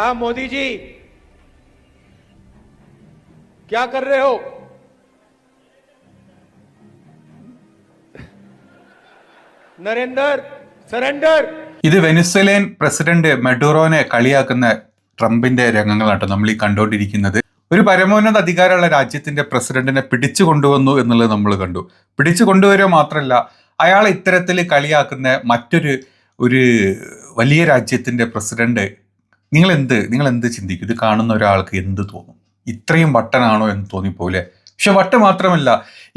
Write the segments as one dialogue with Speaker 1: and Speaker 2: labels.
Speaker 1: कहा मोदी जी क्या कर रहे हो? നരേന്ദർ സറണ്ടർ.
Speaker 2: ഇത് വെനിസ്വേലൻ പ്രസിഡന്റ് മഡൂറോനെ കളിയാക്കുന്ന ട്രംപിന്റെ രംഗങ്ങളാട്ടോ നമ്മൾ ഈ കണ്ടുകൊണ്ടിരിക്കുന്നത്. ഒരു പരമോന്നത അധികാരമുള്ള രാജ്യത്തിന്റെ പ്രസിഡന്റിനെ പിടിച്ചു കൊണ്ടുവന്നു എന്നുള്ളത് നമ്മൾ കണ്ടു. പിടിച്ചു കൊണ്ടുവരിക മാത്രമല്ല, അയാളെ ഇത്തരത്തിൽ കളിയാക്കുന്ന മറ്റൊരു വലിയ രാജ്യത്തിന്റെ പ്രസിഡന്റ് നിങ്ങൾ എന്ത് ചിന്തിക്കും? ഇത് കാണുന്ന ഒരാൾക്ക് എന്ത് തോന്നും? ഇത്രയും വട്ടനാണോ എന്ന് തോന്നിപ്പോലെ. പക്ഷെ വട്ട് മാത്രമല്ല,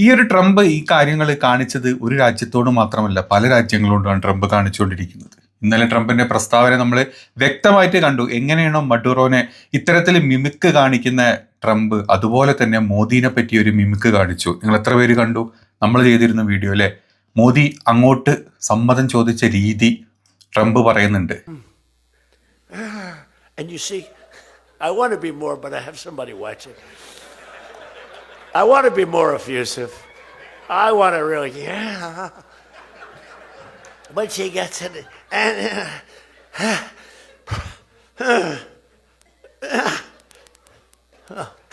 Speaker 2: ഈ ഒരു ട്രംപ് ഈ കാര്യങ്ങൾ കാണിച്ചത് ഒരു രാജ്യത്തോട് മാത്രമല്ല, പല രാജ്യങ്ങളോടാണ് ട്രംപ് കാണിച്ചുകൊണ്ടിരിക്കുന്നത്. ഇന്നലെ ട്രംപിന്റെ പ്രസ്താവന നമ്മൾ വ്യക്തമായിട്ട് കണ്ടു. എങ്ങനെയാണോ മഡൂറോനെ ഇത്തരത്തിൽ മിമിക്ക് കാണിക്കുന്ന ട്രംപ്, അതുപോലെ തന്നെ മോദിനെ പറ്റി ഒരു മിമിക്ക് കാണിച്ചു. നിങ്ങൾ എത്ര പേര് കണ്ടു? നമ്മൾ ചെയ്തിരുന്ന വീഡിയോ അല്ലേ? മോദി അങ്ങോട്ട് സമ്മതം ചോദിച്ച രീതി ട്രംപ് പറയുന്നുണ്ട്.
Speaker 3: And you see, I want to be more, but I have somebody watching. I want to be more effusive. I want to really, yeah. But she gets it, and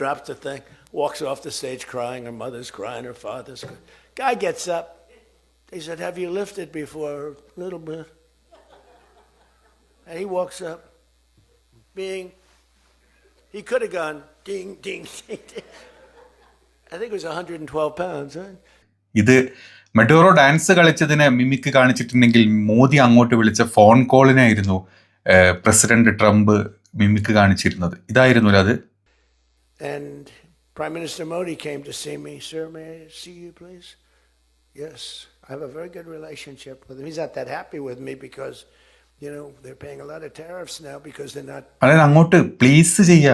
Speaker 3: drops the thing, walks off the stage crying. Her mother's crying, her father's crying. Guy gets up. He said, "Have you lifted before?" A little bit. And he walks up. He could have gone ding, ding, ding, ding. I think it was 112 pounds, right?
Speaker 2: ഇത് Maduro dance കളിച്ചതിനെ mimic കാണിച്ചിട്ടുണ്ടെങ്കിൽ Modi അങ്ങോട്ട് വിളിച്ച phone കോളിനായിരുന്നു president Trump mimic കാണിച്ചിരുന്നത്. ഇതായിരുന്നു അത്.
Speaker 3: And Prime Minister Modi came to see me. Sir, may I see you, please? Yes, I have a very good relationship with him. He's not that happy with me because they're paying a lot of tariffs now because they're not.
Speaker 2: അതായത് അങ്ങോട്ട് please ചെയ്യുക,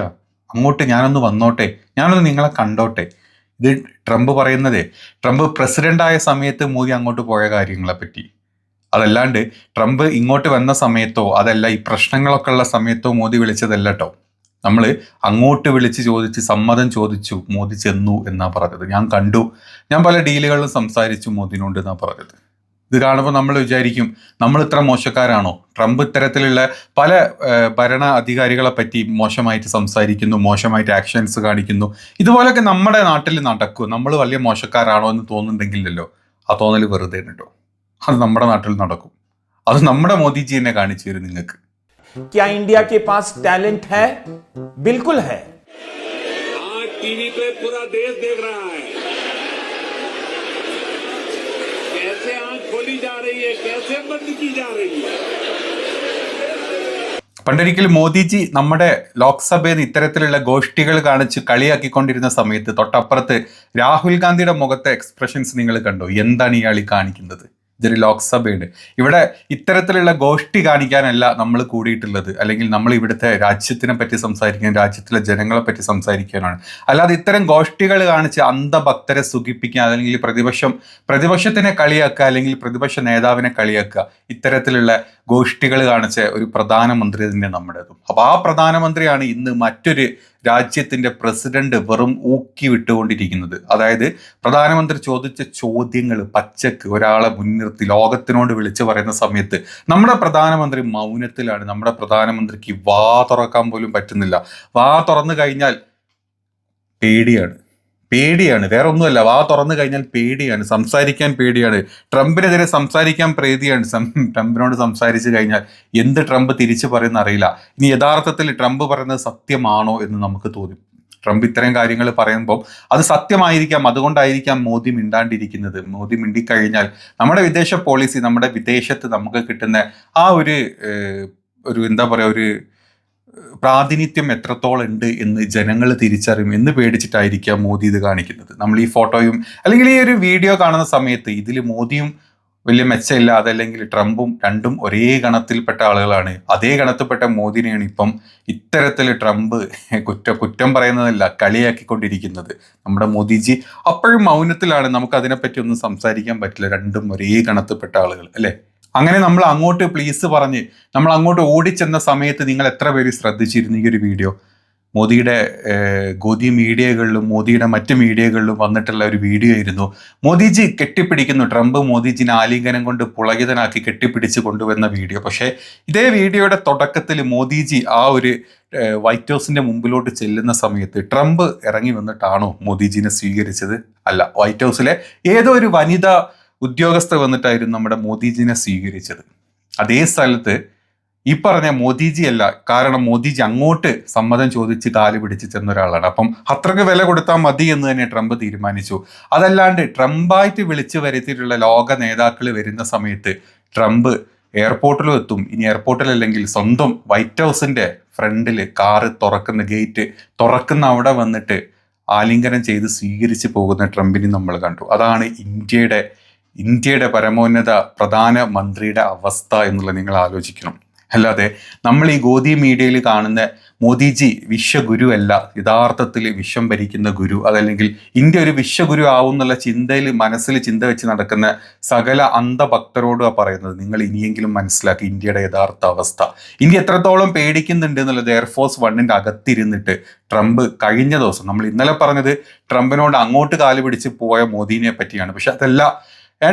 Speaker 2: അങ്ങോട്ട് ഞാനൊന്ന് വന്നോട്ടെ, ഞാനൊന്ന് നിങ്ങളെ കണ്ടോട്ടെ. ഇത് ട്രംപ് പറയുന്നതേ ട്രംപ് പ്രസിഡന്റായ സമയത്ത് മോദി അങ്ങോട്ട് പോയ കാര്യങ്ങളെ പറ്റി. അതല്ലാണ്ട് ട്രംപ് ഇങ്ങോട്ട് വന്ന സമയത്തോ, അതല്ല ഈ പ്രശ്നങ്ങളൊക്കെ ഉള്ള സമയത്തോ മോദി വിളിച്ചതല്ല കേട്ടോ. നമ്മൾ അങ്ങോട്ട് വിളിച്ച് ചോദിച്ച് സമ്മതം ചോദിച്ചു, മോദി ചെന്നു എന്നാ പറഞ്ഞത്. ഞാൻ കണ്ടു, ഞാൻ പല ഡീലുകളിലും സംസാരിച്ചു മോദിനോട് എന്നാ പറഞ്ഞത്. ഇത് കാണുമ്പോൾ നമ്മൾ വിചാരിക്കും, നമ്മൾ ഇത്ര മോശക്കാരാണോ? ട്രംപ് ഇത്തരത്തിലുള്ള പല ഭരണ അധികാരികളെ പറ്റി മോശമായിട്ട് സംസാരിക്കുന്നു, മോശമായിട്ട് ആക്ഷൻസ് കാണിക്കുന്നു. ഇതുപോലൊക്കെ നമ്മുടെ നാട്ടിൽ നടക്കും. നമ്മൾ വലിയ മോശക്കാരാണോ എന്ന് തോന്നുന്നുണ്ടെങ്കിലല്ലോ, ആ തോന്നൽ വെറുതെ കേട്ടോ. അത് നമ്മുടെ നാട്ടിൽ നടക്കും. അത് നമ്മുടെ മോദിജി എന്നെ കാണിച്ചു തരും നിങ്ങൾക്ക്.
Speaker 4: क्या इंडिया के पास टैलेंट है? बिल्कुल है.
Speaker 5: आज टीवी पे पूरा देश देख रहा है कैसे आंख खोली जा रही है, कैसे बंद की जा रही है.
Speaker 2: പണ്ടൊരിക്കൽ മോദിജി നമ്മുടെ ലോക്സഭയിൽ നിന്ന് ഇത്തരത്തിലുള്ള ഗോഷ്ഠികൾ കാണിച്ച് കളിയാക്കിക്കൊണ്ടിരുന്ന സമയത്ത് തൊട്ടപ്പുറത്ത് രാഹുൽ ഗാന്ധിയുടെ മുഖത്തെ എക്സ്പ്രഷൻസ് നിങ്ങൾ കണ്ടോ? എന്താണ് ഇയാൾ കാണിക്കുന്നത്? ഇതൊരു ലോക്സഭയുണ്ട്. ഇവിടെ ഇത്തരത്തിലുള്ള ഗോഷ്ഠി കാണിക്കാനല്ല നമ്മൾ കൂടിയിട്ടുള്ളത്, അല്ലെങ്കിൽ നമ്മൾ ഇവിടുത്തെ രാജ്യത്തിനെ പറ്റി സംസാരിക്കാൻ, രാജ്യത്തിലെ ജനങ്ങളെ പറ്റി സംസാരിക്കാനാണ്. അല്ലാതെ ഇത്തരം ഗോഷ്ഠികൾ കാണിച്ച് അന്ധഭക്തരെ സുഖിപ്പിക്കുക, അല്ലെങ്കിൽ പ്രതിപക്ഷത്തിനെ കളിയാക്കുക, അല്ലെങ്കിൽ പ്രതിപക്ഷ നേതാവിനെ കളിയാക്കുക, ഇത്തരത്തിലുള്ള ഗോഷ്ഠികൾ കാണിച്ച ഒരു പ്രധാനമന്ത്രി തന്നെ നമ്മുടേതും. അപ്പൊ ആ പ്രധാനമന്ത്രിയാണ് ഇന്ന് മറ്റൊരു രാജ്യത്തിന്റെ പ്രസിഡന്റ് വെറും ഊക്കി വിട്ടുകൊണ്ടിരിക്കുന്നത്. അതായത് പ്രധാനമന്ത്രി ചോദിച്ച ചോദ്യങ്ങൾ പച്ചക്ക് ഒരാളെ മുൻനിർത്തി ലോകത്തിനോട് വിളിച്ചു പറയുന്ന സമയത്ത് നമ്മുടെ പ്രധാനമന്ത്രി മൗനത്തിലാണ്. നമ്മുടെ പ്രധാനമന്ത്രിക്ക് വാ തുറക്കാൻ പോലും പറ്റുന്നില്ല. വാ തുറന്നു കഴിഞ്ഞാൽ പേടിയാണ്, വേറെ ഒന്നുമല്ല. വാ തുറന്നു കഴിഞ്ഞാൽ പേടിയാണ്, സംസാരിക്കാൻ പേടിയാണ്. ട്രംപിനെതിരെ സംസാരിക്കാൻ പേടിയാണ്. ട്രംപിനോട് സംസാരിച്ചു കഴിഞ്ഞാൽ എന്ത് ട്രംപ് തിരിച്ചു പറയുന്ന അറിയില്ല. ഇനി യഥാർത്ഥത്തിൽ ട്രംപ് പറയുന്നത് സത്യമാണോ എന്ന് നമുക്ക് തോന്നും. ട്രംപ് ഇത്തരം കാര്യങ്ങൾ പറയുമ്പോൾ അത് സത്യമായിരിക്കാം, അതുകൊണ്ടായിരിക്കാം മോദി മിണ്ടാണ്ടിരിക്കുന്നത്. മോദി മിണ്ടിക്കഴിഞ്ഞാൽ നമ്മുടെ വിദേശ പോളിസി, നമ്മുടെ വിദേശത്ത് നമുക്ക് കിട്ടുന്ന ആ ഒരു എന്താ പറയുക, ഒരു പ്രാതിനിധ്യം എത്രത്തോളം ഉണ്ട് എന്ന് ജനങ്ങൾ തിരിച്ചറിയും എന്ന് പേടിച്ചിട്ടായിരിക്കാം മോദി ഇത് കാണിക്കുന്നത്. നമ്മൾ ഈ ഫോട്ടോയും അല്ലെങ്കിൽ ഈ ഒരു വീഡിയോ കാണുന്ന സമയത്ത് ഇതിൽ മോദിയും വലിയ മെച്ചമില്ല, അതല്ലെങ്കിൽ ട്രംപും രണ്ടും ഒരേ ഗണത്തിൽപ്പെട്ട ആളുകളാണ്. അതേ ഗണത്തിൽപ്പെട്ട മോദിനെയാണ് ഇപ്പം ഇത്തരത്തിൽ ട്രംപ് കുറ്റം പറയുന്നതല്ല, കളിയാക്കിക്കൊണ്ടിരിക്കുന്നത്. നമ്മുടെ മോദിജി അപ്പോഴും മൗനത്തിലാണ്. നമുക്ക് അതിനെപ്പറ്റി ഒന്നും സംസാരിക്കാൻ പറ്റില്ല. രണ്ടും ഒരേ ഗണത്തിൽപ്പെട്ട ആളുകൾ അല്ലേ? അങ്ങനെ നമ്മൾ അങ്ങോട്ട് പ്ലീസ് പറഞ്ഞ് നമ്മൾ അങ്ങോട്ട് ഓടിച്ചെന്ന സമയത്ത് നിങ്ങൾ എത്ര പേര് ശ്രദ്ധിച്ചിരുന്നു ഈ ഒരു വീഡിയോ? മോദിയുടെ ഗോദി മീഡിയകളിലും മോദിയുടെ മറ്റ് മീഡിയകളിലും വന്നിട്ടുള്ള ഒരു വീഡിയോ ആയിരുന്നു. മോദിജി കെട്ടിപ്പിടിക്കുന്നു, ട്രംപ് മോദിജിനെ ആലിംഗനം കൊണ്ട് പുളകിതനാക്കി കെട്ടിപ്പിടിച്ച് കൊണ്ടുവന്ന വീഡിയോ. പക്ഷേ ഇതേ വീഡിയോയുടെ തുടക്കത്തിൽ മോദിജി ആ ഒരു വൈറ്റ് ഹൗസിന്റെ മുമ്പിലോട്ട് ചെല്ലുന്ന സമയത്ത് ട്രംപ് ഇറങ്ങി വന്നിട്ടാണോ മോദിജിനെ സ്വീകരിച്ചത്? അല്ല, വൈറ്റ് ഹൗസിലെ ഏതോ ഒരു വനിതാ ഉദ്യോഗസ്ഥ വന്നിട്ടായിരുന്നു നമ്മുടെ മോദിജിനെ സ്വീകരിച്ചത്. അതേ സ്ഥലത്ത് ഈ പറഞ്ഞ മോദിജി അല്ല, കാരണം മോദിജി അങ്ങോട്ട് സമ്മതം ചോദിച്ച് കാല് പിടിച്ച് ചെന്ന ഒരാളാണ്. അപ്പം അത്രയ്ക്ക് വില കൊടുത്താൽ മതി എന്ന് തന്നെ ട്രംപ് തീരുമാനിച്ചു. അതല്ലാണ്ട് ട്രംപായിട്ട് വിളിച്ചു വരുത്തിയിട്ടുള്ള ലോക നേതാക്കൾ വരുന്ന സമയത്ത് ട്രംപ് എയർപോർട്ടിലും എത്തും. ഇനി എയർപോർട്ടിലല്ലെങ്കിൽ സ്വന്തം വൈറ്റ് ഹൗസിന്റെ ഫ്രണ്ടിൽ കാറ് തുറക്കുന്ന ഗേറ്റ് തുറക്കുന്ന അവിടെ വന്നിട്ട് ആലിംഗനം ചെയ്ത് സ്വീകരിച്ച് പോകുന്ന ട്രംപിനെ നമ്മൾ കണ്ടു. അതാണ് ഇന്ത്യയുടെ പരമോന്നത പ്രധാനമന്ത്രിയുടെ അവസ്ഥ എന്നുള്ളത് നിങ്ങൾ ആലോചിക്കണം. അല്ലാതെ നമ്മൾ ഈ ഗോദി മീഡിയയിൽ കാണുന്ന മോദിജി വിശ്വഗുരു അല്ല, യഥാർത്ഥത്തിൽ വിശ്വം ഭരിക്കുന്ന ഗുരു. അതല്ലെങ്കിൽ ഇന്ത്യ ഒരു വിശ്വഗുരു ആവും എന്നുള്ള ചിന്തയിൽ മനസ്സിൽ ചിന്ത വെച്ച് നടക്കുന്ന സകല അന്ധഭക്തരോടും പറയുന്നത്, നിങ്ങൾ ഇനിയെങ്കിലും മനസ്സിലാക്കി ഇന്ത്യയുടെ യഥാർത്ഥ അവസ്ഥ. ഇന്ത്യ എത്രത്തോളം പേടിക്കുന്നുണ്ട് എന്നുള്ളത് എയർഫോഴ്സ് 1 അകത്തിരുന്നിട്ട് ട്രംപ് കഴിഞ്ഞ ദിവസം, നമ്മൾ ഇന്നലെ പറഞ്ഞത് ട്രംപിനോട് അങ്ങോട്ട് കാല് പിടിച്ച് പോയ മോദിനെ പറ്റിയാണ്. പക്ഷെ അതല്ല,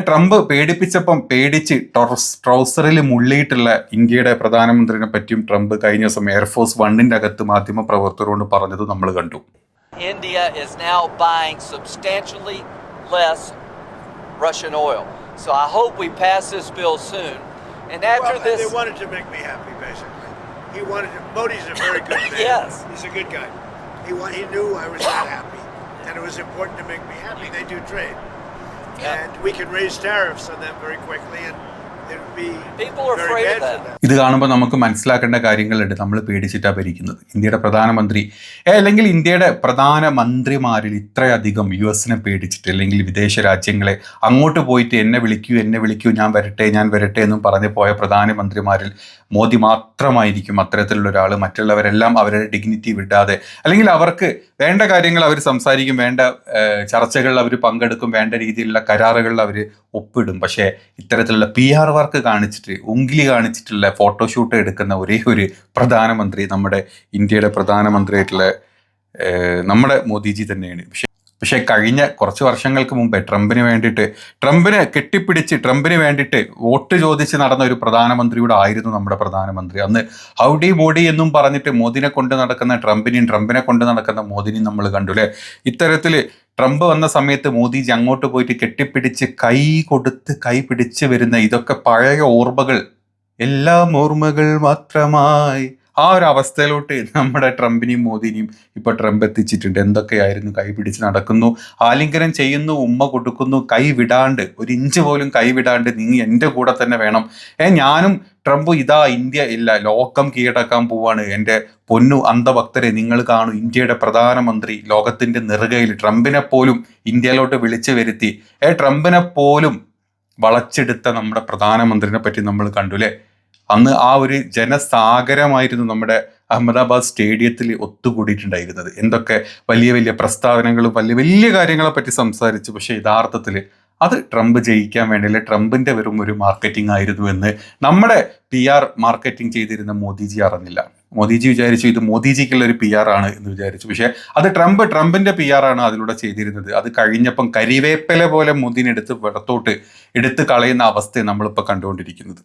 Speaker 2: ട്രംപ് പേടിപ്പിച്ചപ്പം പേടിച്ച് ട്രൗസറിൽ മുള്ളിയിട്ടുള്ള ഇന്ത്യയുടെ പ്രധാനമന്ത്രിനെ പറ്റിയും ട്രംപ് കഴിഞ്ഞ ദിവസം എയർഫോഴ്സ് 1 അകത്ത് മാധ്യമ പ്രവർത്തകരോട് പറഞ്ഞത് നമ്മൾ കണ്ടു.
Speaker 6: India is now buying substantially less Russian oil. So I hope we pass this bill soon. And after this,
Speaker 3: they wanted to make me happy, basically. Modi's a very good man.
Speaker 6: Yes.
Speaker 3: He's a good guy. He knew I was not happy, and it was important to make me happy. They do trade. And we can raise tariffs on them very quickly, and it would be
Speaker 6: people are
Speaker 3: very
Speaker 6: afraid
Speaker 3: bad
Speaker 6: of
Speaker 3: for
Speaker 6: that.
Speaker 3: them.
Speaker 2: ഇത് കാണുമ്പോൾ നമുക്ക് മനസ്സിലാക്കേണ്ട കാര്യങ്ങളുണ്ട്. നമ്മൾ പേടിച്ചിട്ടാണ് ഭരിക്കുന്നത്. ഇന്ത്യയുടെ പ്രധാനമന്ത്രി അല്ലെങ്കിൽ ഇന്ത്യയുടെ പ്രധാനമന്ത്രിമാരിൽ ഇത്രയധികം US പേടിച്ചിട്ട്, അല്ലെങ്കിൽ വിദേശ രാജ്യങ്ങളെ അങ്ങോട്ട് പോയിട്ട് എന്നെ വിളിക്കൂ ഞാൻ വരട്ടെ എന്നും പറഞ്ഞു പോയ പ്രധാനമന്ത്രിമാരിൽ മോദി മാത്രമായിരിക്കും അത്തരത്തിലുള്ള ഒരാൾ. മറ്റുള്ളവരെല്ലാം അവരുടെ ഡിഗ്നിറ്റി വിടാതെ, അല്ലെങ്കിൽ അവർക്ക് വേണ്ട കാര്യങ്ങൾ അവർ സംസാരിക്കും, വേണ്ട ചർച്ചകളിൽ അവർ പങ്കെടുക്കും, വേണ്ട രീതിയിലുള്ള കരാറുകളിൽ അവർ ഒപ്പിടും. പക്ഷേ ഇത്തരത്തിലുള്ള PR വർക്ക് കാണിച്ചിട്ട്, ഉങ്കിലി കാണിച്ചിട്ടുള്ള ഫോട്ടോഷൂട്ട് എടുക്കുന്ന ഒരേ ഒരു പ്രധാനമന്ത്രി നമ്മുടെ ഇന്ത്യയുടെ പ്രധാനമന്ത്രിയായിട്ടുള്ള നമ്മുടെ മോദിജി തന്നെയാണ്. പക്ഷേ കഴിഞ്ഞ കുറച്ച് വർഷങ്ങൾക്ക് മുമ്പേ ട്രംപിനെ കെട്ടിപ്പിടിച്ച് ട്രംപിന് വേണ്ടിയിട്ട് വോട്ട് ചോദിച്ച് നടന്ന ഒരു പ്രധാനമന്ത്രിയുടെ ആയിരുന്നു നമ്മുടെ പ്രധാനമന്ത്രി. അന്ന് ഹൗഡി മോഡി എന്നും പറഞ്ഞിട്ട് മോദിനെ കൊണ്ട് നടക്കുന്ന ട്രംപിനെ കൊണ്ട് നടക്കുന്ന മോദിനെയും നമ്മൾ കണ്ടു അല്ലേ. ഇത്തരത്തിൽ ട്രംപ് വന്ന സമയത്ത് മോദിജി അങ്ങോട്ട് പോയിട്ട് കെട്ടിപ്പിടിച്ച് കൈ കൊടുത്ത് കൈ പിടിച്ച് വരുന്ന ഇതൊക്കെ പഴയ ഓർമ്മകൾ, എല്ലാം ഓർമ്മകൾ മാത്രമായി ആ ഒരു അവസ്ഥയിലോട്ട് നമ്മുടെ ട്രംപിനെയും മോദിനെയും ഇപ്പൊ ട്രംപ് എത്തിച്ചിട്ടുണ്ട്. എന്തൊക്കെയായിരുന്നു, കൈ പിടിച്ച് നടക്കുന്നു, ആലിംഗനം ചെയ്യുന്നു, ഉമ്മ കൊടുക്കുന്നു, കൈ വിടാണ്ട്, ഒരു ഇഞ്ച് പോലും കൈ വിടാണ്ട് നീ എൻ്റെ കൂടെ തന്നെ വേണം, ഞാനും ട്രംപ് ഇതാ ഇന്ത്യ ഇല്ല ലോകം കീഴടക്കാൻ പോവാണ്, എൻ്റെ പൊന്നു അന്ധഭക്തരെ നിങ്ങൾ കാണൂ, ഇന്ത്യയുടെ പ്രധാനമന്ത്രി ലോകത്തിന്റെ നെറുകയിൽ ട്രംപിനെ പോലും ഇന്ത്യയിലോട്ട് വിളിച്ചു വരുത്തി, ട്രംപിനെ പോലും വളച്ചെടുത്ത നമ്മുടെ പ്രധാനമന്ത്രിനെ പറ്റി നമ്മൾ കണ്ടുല്ലേ. അന്ന് ആ ഒരു ജനസാഗരമായിരുന്നു നമ്മുടെ അഹമ്മദാബാദ് സ്റ്റേഡിയത്തിൽ ഒത്തുകൂടിയിട്ടുണ്ടായിരുന്നത്. എന്തൊക്കെ വലിയ വലിയ പ്രസ്താവനകളും വലിയ കാര്യങ്ങളെ പറ്റി സംസാരിച്ചു. പക്ഷേ യഥാർത്ഥത്തിൽ അത് ട്രംപ് ജയിക്കാൻ വേണ്ടിയില്ല, ട്രംപിന്റെ വെറും ഒരു മാർക്കറ്റിംഗ് ആയിരുന്നു എന്ന് നമ്മുടെ PR മാർക്കറ്റിംഗ് ചെയ്തിരുന്ന മോദിജി അറിഞ്ഞില്ല. മോദിജി വിചാരിച്ചു ഇത് മോദിജിക്കുള്ള ഒരു PR ആണ് എന്ന് വിചാരിച്ചു. പക്ഷേ അത് ട്രംപിന്റെ PR ആണ് അതിലൂടെ ചെയ്തിരുന്നത്. അത് കഴിഞ്ഞപ്പം കരിവേപ്പില പോലെ മോദിനെ എടുത്ത് കളയുന്ന അവസ്ഥയെ നമ്മളിപ്പോൾ കണ്ടുകൊണ്ടിരിക്കുന്നത്.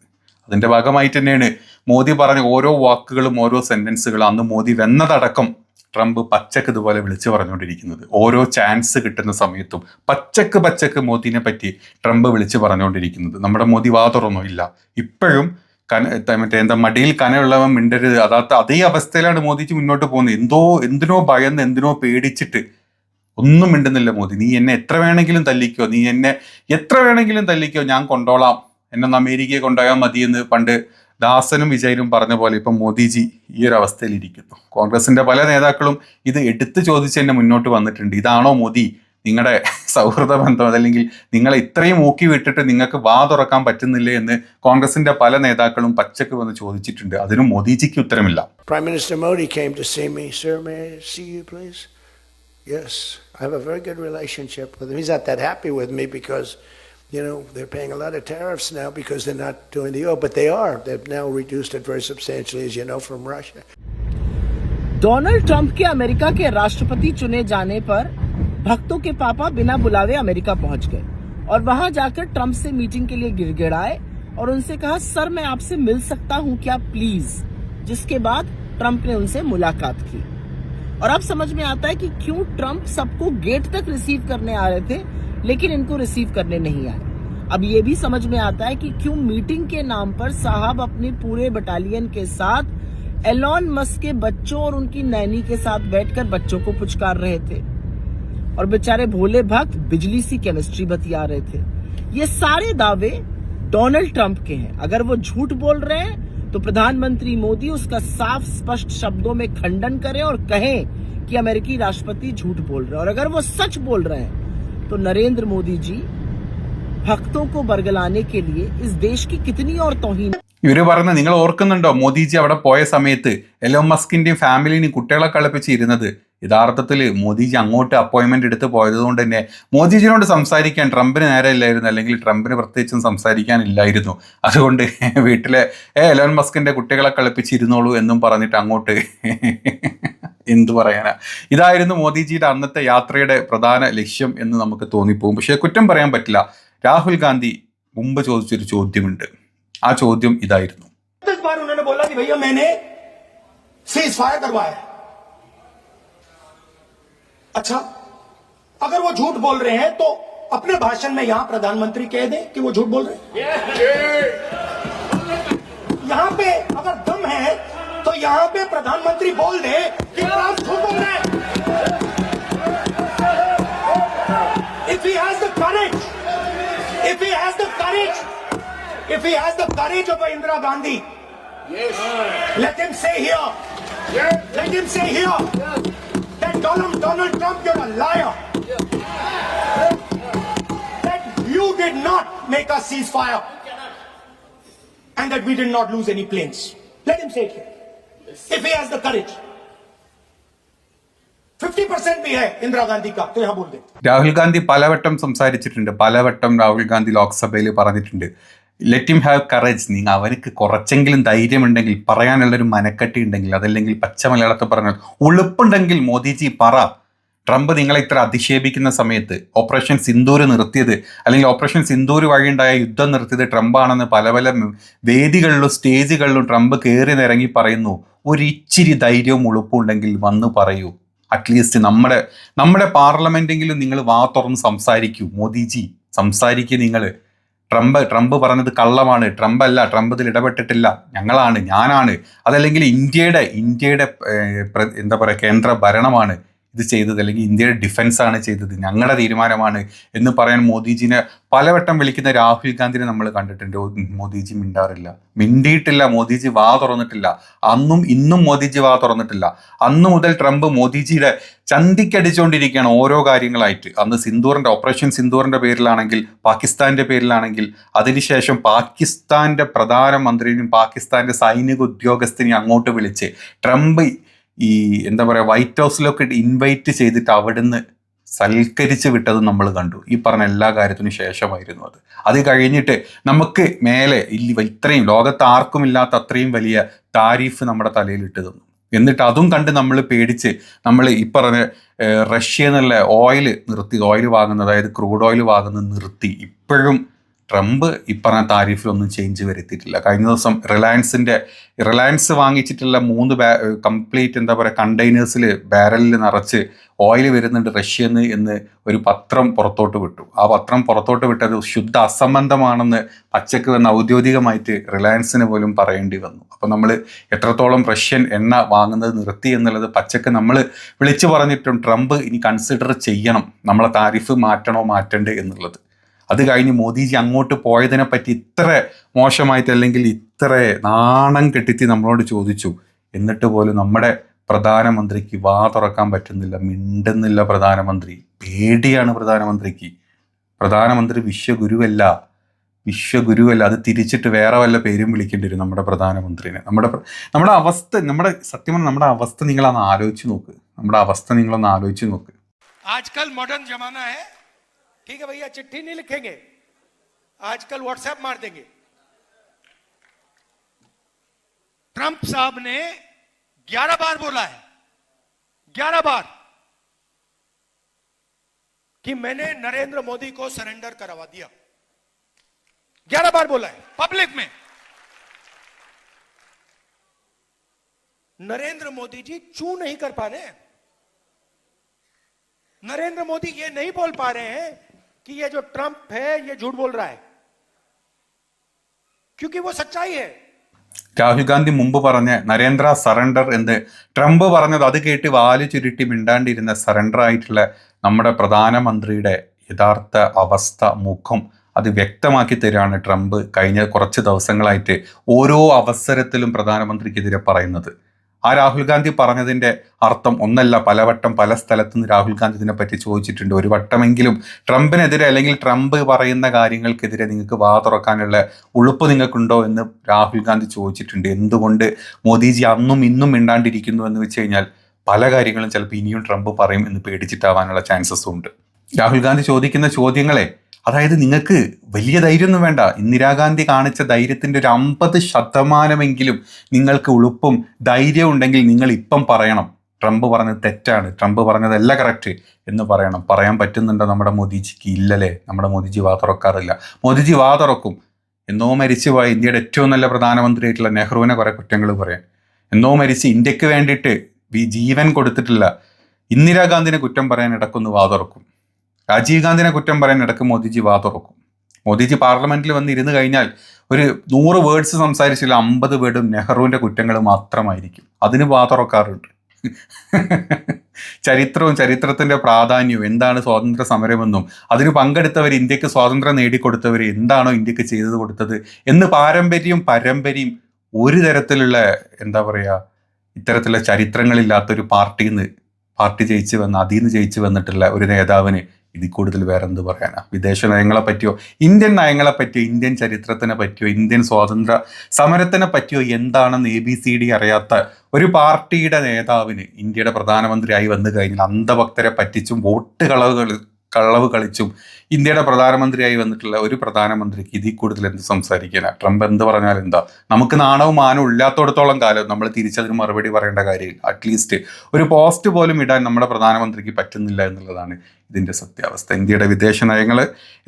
Speaker 2: അതിന്റെ ഭാഗമായിട്ട് തന്നെയാണ് മോദി പറഞ്ഞ ഓരോ വാക്കുകളും ഓരോ സെന്റൻസുകളും അന്ന് മോദി വെന്നതടക്കം ട്രംപ് പച്ചക്ക് ഇതുപോലെ വിളിച്ചു പറഞ്ഞുകൊണ്ടിരിക്കുന്നത്. ഓരോ ചാൻസ് കിട്ടുന്ന സമയത്തും പച്ചക്ക് മോദിനെ പറ്റി ട്രംപ് വിളിച്ചു പറഞ്ഞുകൊണ്ടിരിക്കുന്നത്. നമ്മുടെ മോദി വാ തുറന്നോ ഇല്ല, ഇപ്പോഴും മടിയിൽ കനയുള്ളവൻ മിണ്ടരുത്, അതേ അവസ്ഥയിലാണ് മോദിജി മുന്നോട്ട് പോകുന്നത്. എന്തിനോ ഭയന്ന്, എന്തിനോ പേടിച്ചിട്ട് ഒന്നും മിണ്ടുന്നില്ല മോദി. നീ എന്നെ എത്ര വേണമെങ്കിലും തല്ലിക്കോ, ഞാൻ കൊണ്ടോളാം, എന്നെ അമേരിക്കയെ കൊണ്ടുപോയാൽ മതി എന്ന് പണ്ട് ദാസനും വിജയനും പറഞ്ഞ പോലെ ഇപ്പം മോദിജി ഈ ഒരു അവസ്ഥയിൽ ഇരിക്കുന്നു. കോൺഗ്രസിന്റെ പല നേതാക്കളും ഇത് എടുത്തു ചോദിച്ച് തന്നെ മുന്നോട്ട് വന്നിട്ടുണ്ട്. ഇതാണോ മോദി നിങ്ങളുടെ സൗഹൃദ ബന്ധം, അതല്ലെങ്കിൽ നിങ്ങളെ ഇത്രയും ഊക്കി വിട്ടിട്ട് നിങ്ങൾക്ക് വാ തുറക്കാൻ പറ്റുന്നില്ലേ എന്ന് കോൺഗ്രസിന്റെ പല നേതാക്കളും പച്ചക്ക് വന്ന് ചോദിച്ചിട്ടുണ്ട്. അതിനും മോദിജിക്ക് ഉത്തരമില്ല.
Speaker 3: Prime Minister Modi came to see me. Sir, may I see you, please? Yes, I have a very good relationship with him. He's not that happy with me because, they're paying a lot of tariffs now because they're not doing the oil, but they are. They've now reduced it very substantially, as you know, from Russia.
Speaker 7: Donald Trump के America के राष्ट्रपति चुने जाने पर भक्तों के पापा बिना बुलावे अमेरिका पहुंच गए और वहां जाकर ट्रंप से मीटिंग के लिए गिड़गिड़ाए और उनसे कहा, सर मैं आपसे मिल सकता हूं क्या प्लीज। जिसके बाद ट्रंप ने उनसे मुलाकात की और अब समझ में आता है कि क्यों ट्रंप सबको गेट तक रिसीव करने आ रहे थे लेकिन इनको रिसीव करने नहीं आए। अब ये भी समझ में आता है कि क्यों मीटिंग के नाम पर साहब अपने पूरे बटालियन के साथ एलॉन मस्क के बच्चों और उनकी नैनी के साथ बैठकर बच्चों को पुचकार रहे थे और बेचारे भोले भक्त बिजली सी केमिस्ट्री बतिया रहे थे। ये सारे दावे डोनाल्ड ट्रंप के हैं। अगर वो झूठ बोल रहे हैं तो प्रधानमंत्री मोदी उसका साफ स्पष्ट शब्दों में खंडन करें और कहें कि अमेरिकी राष्ट्रपति झूठ बोल रहे हैं। और अगर वो सच बोल रहे हैं तो नरेंद्र मोदी जी भक्तों को बरगलाने के लिए इस देश की कितनी और तौहीन।
Speaker 2: ഇവര് പറയുന്നത് നിങ്ങൾ ഓർക്കുന്നുണ്ടോ? മോദിജി അവിടെ പോയ സമയത്ത് എലോൺ മസ്കിന്റെയും ഫാമിലിനെയും കുട്ടികളെ കളിപ്പിച്ച് ഇരുന്നത്. യഥാർത്ഥത്തിൽ മോദിജി അങ്ങോട്ട് അപ്പോയിന്റ്മെന്റ് എടുത്ത് പോയത് കൊണ്ട് തന്നെ മോദിജിനോട് സംസാരിക്കാൻ ട്രംപിന് നേരമില്ലായിരുന്നു, അല്ലെങ്കിൽ ട്രംപിന് പ്രത്യേകിച്ചും സംസാരിക്കാനില്ലായിരുന്നു. അതുകൊണ്ട് വീട്ടിലെ എലോൺ മസ്കിന്റെ കുട്ടികളെ കളിപ്പിച്ചിരുന്നോളൂ എന്നും പറഞ്ഞിട്ട് അങ്ങോട്ട് എന്തു പറയാനാ. ഇതായിരുന്നു മോദിജിയുടെ അന്നത്തെ യാത്രയുടെ പ്രധാന ലക്ഷ്യം എന്ന് നമുക്ക് തോന്നിപ്പോകും. പക്ഷെ കുറ്റം പറയാൻ പറ്റില്ല. രാഹുൽ ഗാന്ധി മുമ്പ് ചോദിച്ചൊരു ചോദ്യമുണ്ട്. ആ ചോദ്യം ഇതായിരുന്നു.
Speaker 8: 10 बार उन्होंने बोला कि भैया मैंने सीज फायर करवाया। अच्छा, अगर वो झूठ बोल रहे हैं तो अपने भाषण में यहां प्रधानमंत्री कह दें कि वो झूठ बोल रहे हैं। यहां पे अगर दम है तो यहां पे प्रधानमंत्री बोल दे कि ट्रंप झूठ बोल रहे हैं। If he has the courage, if he has the courage, if he has the courage of Indira Gandhi, let him say here, let him say here that Donald Trump, you're a liar, that you did not make a ceasefire and that we did not lose any planes. Let him say it here, if he has the courage. 50% भी है इंदिरा गांधी का, तो यहाँ बोल दे.
Speaker 2: രാഹുൽ ഗാന്ധി പലവട്ടം സംസാരിച്ചിട്ടുണ്ട്. പലവട്ടം രാഹുൽ ഗാന്ധി ലോക്സഭയിൽ പറഞ്ഞിട്ടുണ്ട്, ലെറ്റ് ഹിം ഹാവ് കറേജ്. നിങ്ങൾ അവർക്ക് കുറച്ചെങ്കിലും ധൈര്യമുണ്ടെങ്കിൽ, പറയാനുള്ളൊരു മനക്കെട്ടി ഉണ്ടെങ്കിൽ, അതല്ലെങ്കിൽ പച്ച മലയാളത്തിൽ പറഞ്ഞാൽ ഉളുപ്പുണ്ടെങ്കിൽ മോദിജി പറ. ട്രംപ് നിങ്ങളെ ഇത്ര അധിക്ഷേപിക്കുന്ന സമയത്ത് ഓപ്പറേഷൻ സിന്ദൂർ നിർത്തിയത്, അല്ലെങ്കിൽ ഓപ്പറേഷൻ സിന്ദൂർ വഴിയുണ്ടായ യുദ്ധം നിർത്തിയത് ട്രംപാണെന്ന് പല പല വേദികളിലും സ്റ്റേജുകളിലും ട്രംപ് കയറി നിറങ്ങി പറയുന്നു. ഒരിച്ചിരി ധൈര്യവും ഉളുപ്പും ഉണ്ടെങ്കിൽ വന്ന് പറയൂ. അറ്റ്ലീസ്റ്റ് നമ്മുടെ പാർലമെന്റെങ്കിലും നിങ്ങൾ വാ തുറന്ന് സംസാരിക്കൂ. മോദിജി സംസാരിക്കുക. നിങ്ങൾ ട്രംപ് പറഞ്ഞത് കള്ളമാണ്, ട്രംപ് അല്ല, ട്രംപ് ഇതിൽ ഇടപെട്ടിട്ടില്ല, ഞങ്ങളാണ്, ഞാനാണ്, അതല്ലെങ്കിൽ ഇന്ത്യയുടെ എന്താ പറയുക കേന്ദ്ര ഭരണമാണ് ഇത് ചെയ്തത്, അല്ലെങ്കിൽ ഇന്ത്യയുടെ ഡിഫൻസ് ആണ് ചെയ്തത്, ഞങ്ങളുടെ തീരുമാനമാണ് എന്ന് പറയാൻ മോദിജിനെ പലവട്ടം വിളിക്കുന്ന രാഹുൽ ഗാന്ധിനെ നമ്മൾ കണ്ടിട്ടുണ്ട്. മോദിജി മിണ്ടാറില്ല, മിണ്ടിയിട്ടില്ല. മോദിജി വാ തുറന്നിട്ടില്ല. അന്നും ഇന്നും മോദിജി വാ തുറന്നിട്ടില്ല. അന്നു മുതൽ ട്രംപ് മോദിജിയുടെ ചന്തിക്കടിച്ചുകൊണ്ടിരിക്കുകയാണ് ഓരോ കാര്യങ്ങളായിട്ട്. അന്ന് ഓപ്പറേഷൻ സിന്ദൂറിന്റെ പേരിലാണെങ്കിൽ, പാകിസ്ഥാന്റെ പേരിലാണെങ്കിൽ, അതിനുശേഷം പാകിസ്ഥാന്റെ പ്രധാനമന്ത്രിയും പാകിസ്ഥാന്റെ സൈനിക ഉദ്യോഗസ്ഥനെയും അങ്ങോട്ട് വിളിച്ച് ട്രംപ് എന്താ പറയുക വൈറ്റ് ഹൗസിലൊക്കെ ഇൻവൈറ്റ് ചെയ്തിട്ട് അവിടുന്ന് സൽക്കരിച്ച് വിട്ടത് നമ്മൾ കണ്ടു. ഈ പറഞ്ഞ എല്ലാ കാര്യത്തിനും ശേഷമായിരുന്നു അത്. അത് കഴിഞ്ഞിട്ട് നമുക്ക് മേലെ ഇത്രയും ലോകത്ത് ആർക്കും ഇല്ലാത്ത അത്രയും വലിയ താരിഫ് നമ്മുടെ തലയിലിട്ട് തന്നു. എന്നിട്ട് അതും കണ്ട് നമ്മൾ പേടിച്ച് നമ്മൾ ഈ പറഞ്ഞ റഷ്യ എന്നുള്ള ഓയിൽ വാങ്ങുന്നത്, അതായത് ക്രൂഡ് ഓയിൽ വാങ്ങുന്നത് നിർത്തി. ഇപ്പോഴും ട്രംപ് ഈ പറഞ്ഞ താരിഫിലൊന്നും ചേഞ്ച് വരുത്തിയിട്ടില്ല. കഴിഞ്ഞ ദിവസം റിലയൻസ് വാങ്ങിച്ചിട്ടുള്ള 3 കംപ്ലീറ്റ് എന്താ പറയുക കണ്ടെയ്നേഴ്സിൽ ബാരലിൽ നിറച്ച് ഓയിൽ വരുന്നുണ്ട് റഷ്യന്ന് എന്ന് ഒരു പത്രം പുറത്തോട്ട് വിട്ടു. ആ പത്രം പുറത്തോട്ട് വിട്ടത് ശുദ്ധ അസംബന്ധമാണെന്ന് പച്ചക്ക് വന്ന് ഔദ്യോഗികമായിട്ട് റിലയൻസിന് പോലും പറയേണ്ടി വന്നു. അപ്പോൾ നമ്മൾ എത്രത്തോളം റഷ്യൻ എണ്ണ വാങ്ങുന്നത് നിർത്തി എന്നുള്ളത് പച്ചക്ക് നമ്മൾ വിളിച്ചു പറഞ്ഞിട്ടും ട്രംപ് ഇനി കൺസിഡർ ചെയ്യണം നമ്മളെ താരിഫ് മാറ്റണ്ടേ എന്നുള്ളത്. അത് കഴിഞ്ഞ് മോദിജി അങ്ങോട്ട് പോയതിനെ പറ്റി ഇത്ര മോശമായിട്ട്, അല്ലെങ്കിൽ ഇത്ര നാണം കെട്ടിത്തി നമ്മളോട് ചോദിച്ചു. എന്നിട്ട് പോലും നമ്മുടെ പ്രധാനമന്ത്രിക്ക് വാ തുറക്കാൻ പറ്റുന്നില്ല, മിണ്ടുന്നില്ല പ്രധാനമന്ത്രി. പേടിയാണ് പ്രധാനമന്ത്രിക്ക്. പ്രധാനമന്ത്രി വിശ്വഗുരുവല്ല. അത് തിരിച്ചിട്ട് വേറെ വല്ല പേരും വിളിക്കേണ്ടി വരും നമ്മുടെ പ്രധാനമന്ത്രിനെ. നമ്മുടെ അവസ്ഥ, സത്യം നമ്മുടെ അവസ്ഥ നിങ്ങളൊന്ന് ആലോചിച്ച് നോക്ക്.
Speaker 8: आजकल मॉडर्न जमाना है, ठीक है भैया, चिट्ठी नहीं लिखेंगे, आजकल व्हाट्सएप मार देंगे। ट्रंप साहब ने 11 बार बोला है
Speaker 1: 11 बार कि मैंने नरेंद्र मोदी को सरेंडर करवा दिया, 11 बार बोला है पब्लिक में। नरेंद्र मोदी जी चू नहीं कर पा रहे हैं। नरेंद्र मोदी ये नहीं बोल पा रहे हैं कि ये जो ट्रंप है ये झूठ बोल रहा है, क्योंकि वो सच्चाई है।
Speaker 2: രാഹുൽ ഗാന്ധി മുമ്പ് പറഞ്ഞ നരേന്ദ്ര സറണ്ടർ എന്ന് ട്രംപ് പറഞ്ഞത് അത് കേട്ട് വാല് ചുരുട്ടി മിണ്ടാണ്ടിരുന്ന സറണ്ടർ ആയിട്ടുള്ള നമ്മുടെ പ്രധാനമന്ത്രിയുടെ യഥാർത്ഥ അവസ്ഥ മുഖം അത് വ്യക്തമാക്കി തരികയാണ് ട്രംപ് കഴിഞ്ഞ കുറച്ച് ദിവസങ്ങളായിട്ട് ഓരോ അവസരത്തിലും പ്രധാനമന്ത്രിക്കെതിരെ പറയുന്നത്. ആ രാഹുൽ ഗാന്ധി പറഞ്ഞതിൻ്റെ അർത്ഥം ഒന്നല്ല, പലവട്ടം പല സ്ഥലത്തു നിന്ന് രാഹുൽ ഗാന്ധി ഇതിനെ പറ്റി ചോദിച്ചിട്ടുണ്ട്. ഒരു വട്ടമെങ്കിലും ട്രംപിനെതിരെ അല്ലെങ്കിൽ ട്രംപ് പറയുന്ന കാര്യങ്ങൾക്കെതിരെ നിങ്ങൾക്ക് വാ തുറക്കാനുള്ള ഉളുപ്പ് നിങ്ങൾക്കുണ്ടോ എന്ന് രാഹുൽ ഗാന്ധി ചോദിച്ചിട്ടുണ്ട്. എന്തുകൊണ്ട് മോദിജി അന്നും ഇന്നും മിണ്ടാണ്ടിരിക്കുന്നു എന്ന് വെച്ച് കഴിഞ്ഞാൽ പല കാര്യങ്ങളും ചിലപ്പോൾ ഇനിയും ട്രംപ് പറയും എന്ന് പേടിച്ചിട്ടാവാനുള്ള ചാൻസസും ഉണ്ട്. രാഹുൽ ഗാന്ധി ചോദിക്കുന്ന ചോദ്യങ്ങളെ, അതായത് നിങ്ങൾക്ക് വലിയ ധൈര്യമൊന്നും വേണ്ട, ഇന്ദിരാഗാന്ധി കാണിച്ച ധൈര്യത്തിൻ്റെ ഒരു 50% നിങ്ങൾക്ക് ഉളുപ്പും ധൈര്യവും ഉണ്ടെങ്കിൽ നിങ്ങൾ ഇപ്പം പറയണം ട്രംപ് പറഞ്ഞത് തെറ്റാണ്, ട്രംപ് പറഞ്ഞതല്ല കറക്റ്റ് എന്ന് പറയണം. പറയാൻ പറ്റുന്നുണ്ടോ നമ്മുടെ മോദിജിക്ക്? ഇല്ലല്ലേ. നമ്മുടെ മോദിജി വാ തുറക്കാറില്ല. മോദിജി വാ തുറക്കും. എന്നോ മരിച്ചുപോയ ഇന്ത്യയുടെ ഏറ്റവും നല്ല പ്രധാനമന്ത്രിയായിട്ടുള്ള നെഹ്റുവിനെ കുറെ കുറ്റങ്ങൾ പറയാൻ, എന്നോ മരിച്ച് ഇന്ത്യക്ക് വേണ്ടിയിട്ട് ജീവൻ കൊടുത്തിട്ടില്ല ഇന്ദിരാഗാന്ധിനെ കുറ്റം പറയാൻ ഇടക്കൊന്ന് വാ തുറക്കും. രാജീവ് ഗാന്ധിനെ കുറ്റം പറയാൻ ഇടയ്ക്ക് മോദിജി വാ തുറക്കും. മോദിജി പാർലമെന്റിൽ വന്ന് ഇരുന്ന് കഴിഞ്ഞാൽ ഒരു 100 വേർഡ്സ് സംസാരിച്ചില്ല, 50 വേർഡും നെഹ്റുവിന്റെ കുറ്റങ്ങൾ മാത്രമായിരിക്കും. അതിന് വാ തുറക്കാറുണ്ട്. ചരിത്രവും ചരിത്രത്തിന്റെ പ്രാധാന്യവും എന്താണ് സ്വാതന്ത്ര്യ സമരമെന്നും അതിന് പങ്കെടുത്തവർ, ഇന്ത്യക്ക് സ്വാതന്ത്ര്യം നേടിക്കൊടുത്തവർ എന്താണോ ഇന്ത്യക്ക് ചെയ്തു കൊടുത്തത് എന്ന് പരമ്പരയും ഒരു തരത്തിലുള്ള എന്താ പറയുക ഇത്തരത്തിലുള്ള ചരിത്രങ്ങളില്ലാത്തൊരു പാർട്ടി ജയിച്ചു വന്ന അതിൽ നിന്ന് ജയിച്ചു വന്നിട്ടുള്ള ഒരു നേതാവിന് ഇതിൽ കൂടുതൽ വേറെ എന്ത് പറയാനാ? വിദേശ നയങ്ങളെ പറ്റിയോ ഇന്ത്യൻ നയങ്ങളെ പറ്റിയോ ഇന്ത്യൻ ചരിത്രത്തിനെ പറ്റിയോ ഇന്ത്യൻ സ്വാതന്ത്ര്യ സമരത്തിനെ പറ്റിയോ എന്താണെന്ന് ABCD അറിയാത്ത ഒരു പാർട്ടിയുടെ നേതാവിന് ഇന്ത്യയുടെ പ്രധാനമന്ത്രിയായി വന്നു കഴിഞ്ഞാൽ അന്ധഭക്തരെ പറ്റിച്ചും വോട്ട് കളവ് കളിച്ചും ഇന്ത്യയുടെ പ്രധാനമന്ത്രിയായി വന്നിട്ടുള്ള ഒരു പ്രധാനമന്ത്രിക്ക് ഇതിൽ കൂടുതൽ എന്ത് സംസാരിക്കാനാ? ട്രംപ് എന്ത് പറഞ്ഞാൽ എന്താ? നമുക്ക് നാണവും മാനവും ഇല്ലാത്തടത്തോളം കാലം നമ്മൾ തിരിച്ചതിന് മറുപടി പറയേണ്ട കാര്യമില്ല. അറ്റ്ലീസ്റ്റ് ഒരു പോസ്റ്റ് പോലും ഇടാൻ നമ്മുടെ പ്രധാനമന്ത്രിക്ക് പറ്റുന്നില്ല എന്നുള്ളതാണ് ഇതിൻ്റെ സത്യാവസ്ഥ. ഇന്ത്യയുടെ വിദേശ നയങ്ങൾ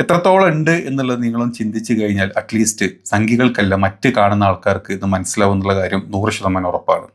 Speaker 2: എത്രത്തോളം ഉണ്ട് എന്നുള്ളത് നിങ്ങളും ചിന്തിച്ചു കഴിഞ്ഞാൽ അറ്റ്ലീസ്റ്റ് സംഘികൾക്കല്ല മറ്റ് കാണുന്ന ആൾക്കാർക്ക് ഇത് മനസ്സിലാവും എന്നുള്ള കാര്യം 100% ഉറപ്പാണ്.